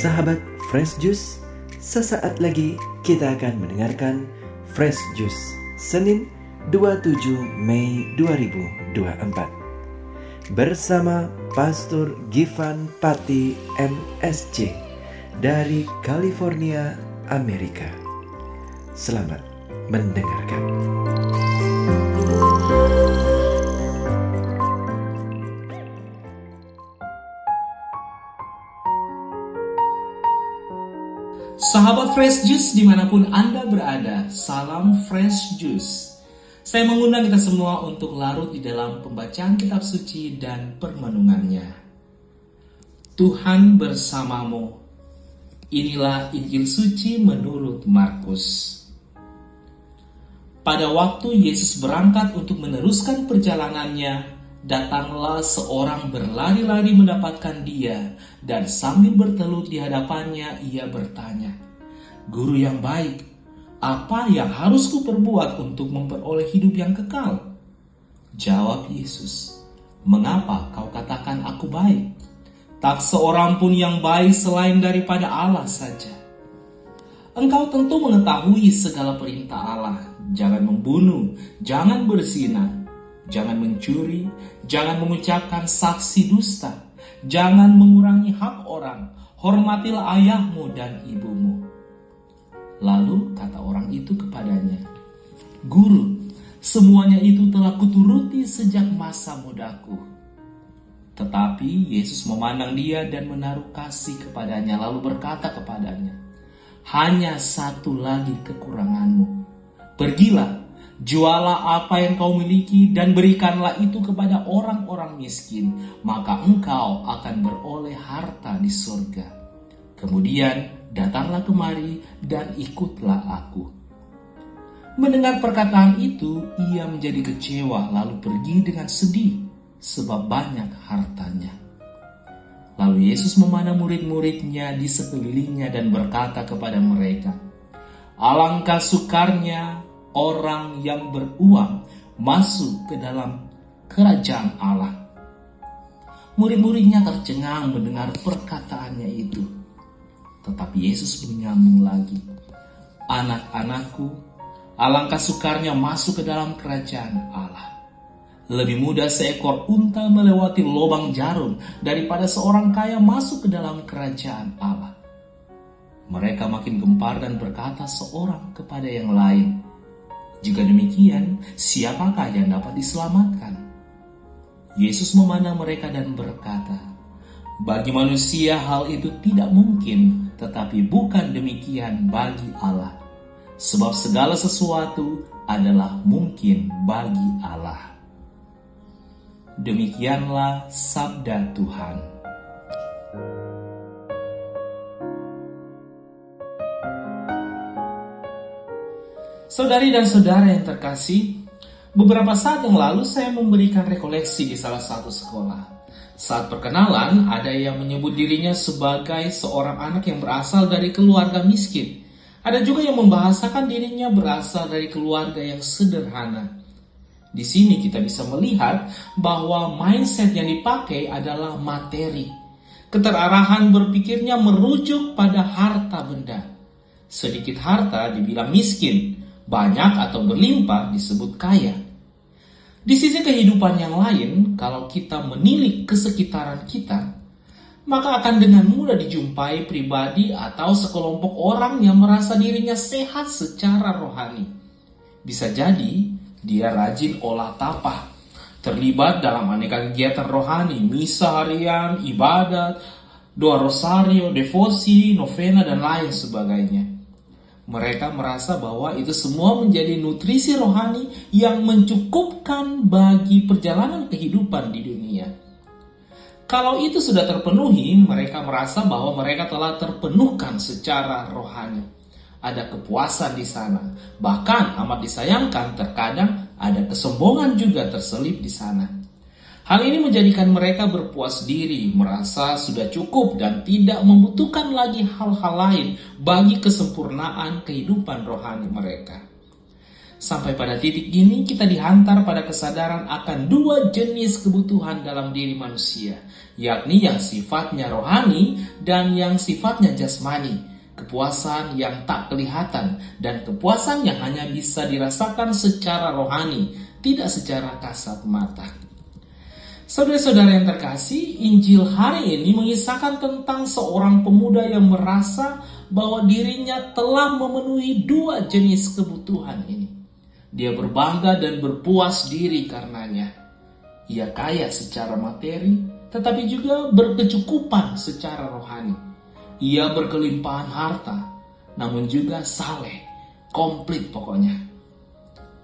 Sahabat Fresh Juice, sesaat lagi kita akan mendengarkan Fresh Juice Senin 27 Mei 2024 bersama Pastor Givan Pati MSC dari California, Amerika. Selamat mendengarkan. Sahabat Fresh Juice dimanapun Anda berada, salam Fresh Juice. Saya mengundang kita semua untuk larut di dalam pembacaan kitab suci dan permenungannya. Tuhan bersamamu. Inilah Injil suci menurut Markus. Pada waktu Yesus berangkat untuk meneruskan perjalanannya, datanglah seorang berlari-lari mendapatkan dia, dan sambil bertelut di hadapannya ia bertanya, "Guru yang baik, apa yang harus kuperbuat untuk memperoleh hidup yang kekal?" Jawab Yesus, "Mengapa kau katakan aku baik? Tak seorang pun yang baik selain daripada Allah saja. Engkau tentu mengetahui segala perintah Allah. Jangan membunuh, jangan berzina, jangan mencuri, jangan mengucapkan saksi dusta, jangan mengurangi hak orang, hormatilah ayahmu dan ibumu." Lalu kata orang itu kepadanya, "Guru, semuanya itu telah kuturuti sejak masa mudaku." Tetapi Yesus memandang dia dan menaruh kasih kepadanya, lalu berkata kepadanya, "Hanya satu lagi kekuranganmu. Pergilah, jualah apa yang kau miliki dan berikanlah itu kepada orang-orang miskin, maka engkau akan beroleh harta di surga. Kemudian datanglah kemari dan ikutlah aku." Mendengar perkataan itu, ia menjadi kecewa lalu pergi dengan sedih sebab banyak hartanya. Lalu Yesus memandang murid-muridnya di sekelilingnya dan berkata kepada mereka, "Alangkah sukarnya orang yang beruang masuk ke dalam kerajaan Allah." Murid-muridnya tercengang mendengar perkataannya itu. Tetapi Yesus menyambung lagi, "Anak-anakku, alangkah sukarnya masuk ke dalam kerajaan Allah. Lebih mudah seekor unta melewati lubang jarum daripada seorang kaya masuk ke dalam kerajaan Allah." Mereka makin gempar dan berkata seorang kepada yang lain, "Jika demikian, siapakah yang dapat diselamatkan?" Yesus memandang mereka dan berkata, "Bagi manusia hal itu tidak mungkin, tetapi bukan demikian bagi Allah. Sebab segala sesuatu adalah mungkin bagi Allah." Demikianlah sabda Tuhan. Saudari dan saudara yang terkasih, beberapa saat yang lalu saya memberikan rekoleksi di salah satu sekolah. Saat perkenalan, ada yang menyebut dirinya sebagai seorang anak yang berasal dari keluarga miskin. Ada juga yang membahasakan dirinya berasal dari keluarga yang sederhana. Di sini kita bisa melihat bahwa mindset yang dipakai adalah materi. Keterarahan berpikirnya merujuk pada harta benda. Sedikit harta dibilang miskin, banyak atau berlimpah disebut kaya. Di sisi kehidupan yang lain, kalau kita menilik ke sekitaran kita, maka akan dengan mudah dijumpai pribadi atau sekelompok orang yang merasa dirinya sehat secara rohani. Bisa jadi dia rajin olah tapah, terlibat dalam aneka kegiatan rohani, misa harian, ibadat, doa rosario, devosi, novena, dan lain sebagainya. Mereka merasa bahwa itu semua menjadi nutrisi rohani yang mencukupkan bagi perjalanan kehidupan di dunia. Kalau itu sudah terpenuhi, mereka merasa bahwa mereka telah terpenuhkan secara rohani. Ada kepuasan di sana. Bahkan amat disayangkan terkadang ada kesombongan juga terselip di sana. Hal ini menjadikan mereka berpuas diri, merasa sudah cukup dan tidak membutuhkan lagi hal-hal lain bagi kesempurnaan kehidupan rohani mereka. Sampai pada titik ini kita dihantar pada kesadaran akan dua jenis kebutuhan dalam diri manusia, yakni yang sifatnya rohani dan yang sifatnya jasmani. Kepuasan yang tak kelihatan dan kepuasan yang hanya bisa dirasakan secara rohani, tidak secara kasat mata. Saudara-saudara yang terkasih, Injil hari ini mengisahkan tentang seorang pemuda yang merasa bahwa dirinya telah memenuhi dua jenis kebutuhan ini. Dia berbangga dan berpuas diri karenanya. Ia kaya secara materi, tetapi juga berkecukupan secara rohani. Ia berkelimpahan harta, namun juga saleh, komplit pokoknya.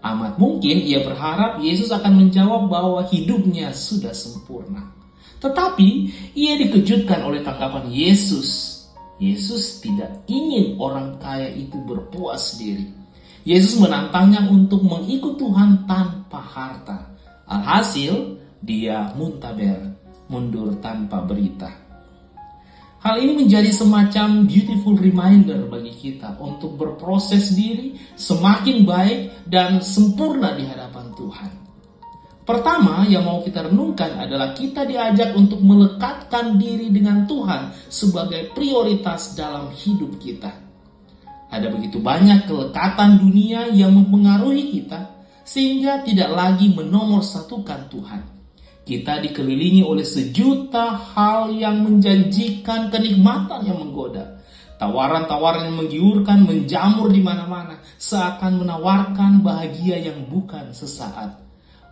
Amat mungkin ia berharap Yesus akan menjawab bahwa hidupnya sudah sempurna. Tetapi ia dikejutkan oleh tanggapan Yesus. Yesus tidak ingin orang kaya itu berpuas diri. Yesus menantangnya untuk mengikut Tuhan tanpa harta. Alhasil, dia muntaber, mundur tanpa berita. Hal ini menjadi semacam beautiful reminder bagi kita untuk berproses diri semakin baik dan sempurna di hadapan Tuhan. Pertama yang mau kita renungkan adalah kita diajak untuk melekatkan diri dengan Tuhan sebagai prioritas dalam hidup kita. Ada begitu banyak kelekatan dunia yang mempengaruhi kita sehingga tidak lagi menomorsatukan Tuhan. Kita dikelilingi oleh sejuta hal yang menjanjikan kenikmatan yang menggoda. Tawaran-tawaran yang menggiurkan menjamur di mana-mana, seakan menawarkan bahagia yang bukan sesaat.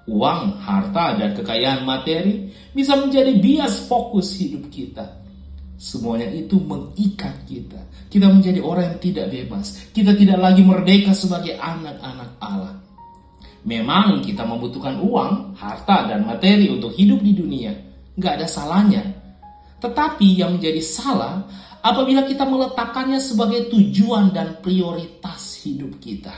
Uang, harta, dan kekayaan materi bisa menjadi bias fokus hidup kita. Semuanya itu mengikat kita. Kita menjadi orang yang tidak bebas. Kita tidak lagi merdeka sebagai anak-anak Allah. Memang kita membutuhkan uang, harta, dan materi untuk hidup di dunia. Gak ada salahnya. Tetapi yang menjadi salah apabila kita meletakkannya sebagai tujuan dan prioritas hidup kita.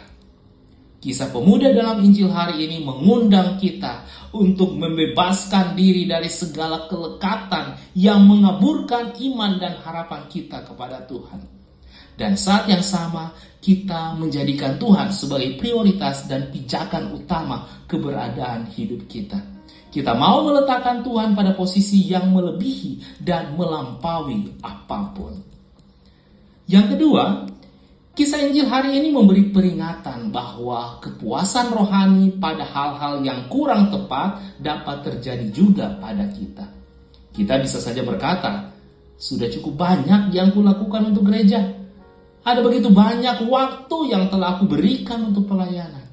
Kisah pemuda dalam Injil hari ini mengundang kita untuk membebaskan diri dari segala kelekatan yang mengaburkan iman dan harapan kita kepada Tuhan. Dan saat yang sama, kita menjadikan Tuhan sebagai prioritas dan pijakan utama keberadaan hidup kita. Kita mau meletakkan Tuhan pada posisi yang melebihi dan melampaui apapun. Yang kedua, kisah Injil hari ini memberi peringatan bahwa kepuasan rohani pada hal-hal yang kurang tepat dapat terjadi juga pada kita. Kita bisa saja berkata, sudah cukup banyak yang kulakukan untuk gereja. Ada begitu banyak waktu yang telah aku berikan untuk pelayanan.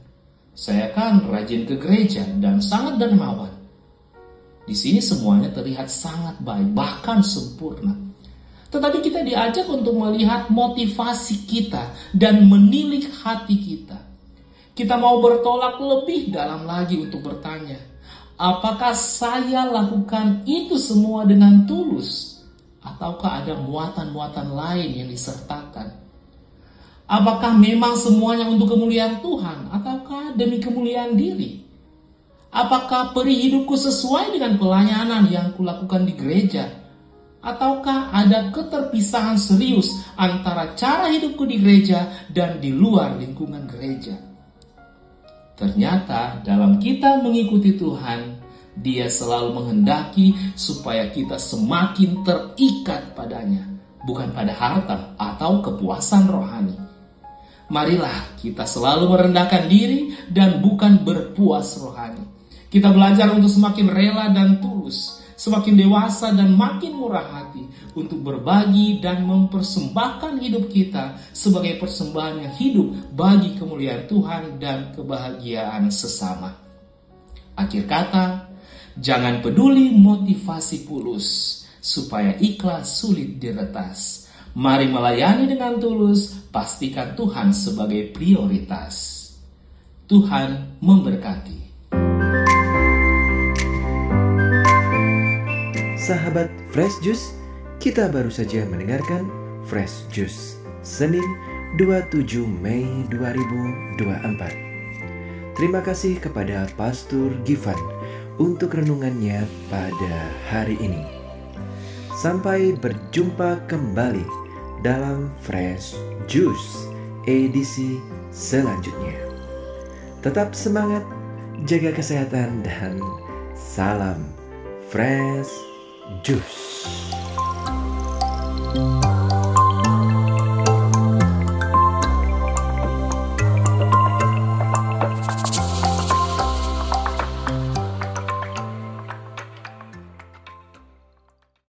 Saya kan rajin ke gereja dan sangat dermawan. Di sini semuanya terlihat sangat baik, bahkan sempurna. Tetapi kita diajak untuk melihat motivasi kita dan menilik hati kita. Kita mau bertolak lebih dalam lagi untuk bertanya, apakah saya lakukan itu semua dengan tulus? Ataukah ada muatan-muatan lain yang disertakan? Apakah memang semuanya untuk kemuliaan Tuhan ataukah demi kemuliaan diri? Apakah peri hidupku sesuai dengan pelayanan yang kulakukan di gereja? Ataukah ada keterpisahan serius antara cara hidupku di gereja dan di luar lingkungan gereja? Ternyata dalam kita mengikuti Tuhan, Dia selalu menghendaki supaya kita semakin terikat padanya, bukan pada harta atau kepuasan rohani. Marilah kita selalu merendahkan diri dan bukan berpuas rohani. Kita belajar untuk semakin rela dan tulus, semakin dewasa dan makin murah hati untuk berbagi dan mempersembahkan hidup kita sebagai persembahan yang hidup bagi kemuliaan Tuhan dan kebahagiaan sesama. Akhir kata, jangan peduli motivasi pulus, supaya ikhlas sulit diretas. Mari melayani dengan tulus, pastikan Tuhan sebagai prioritas. Tuhan memberkati. Sahabat Fresh Juice, kita baru saja mendengarkan Fresh Juice Senin 27 Mei 2024. Terima kasih kepada Pastor Givan untuk renungannya pada hari ini. Sampai berjumpa kembali dalam Fresh Juice edisi selanjutnya. Tetap semangat, jaga kesehatan, dan salam Fresh Juice.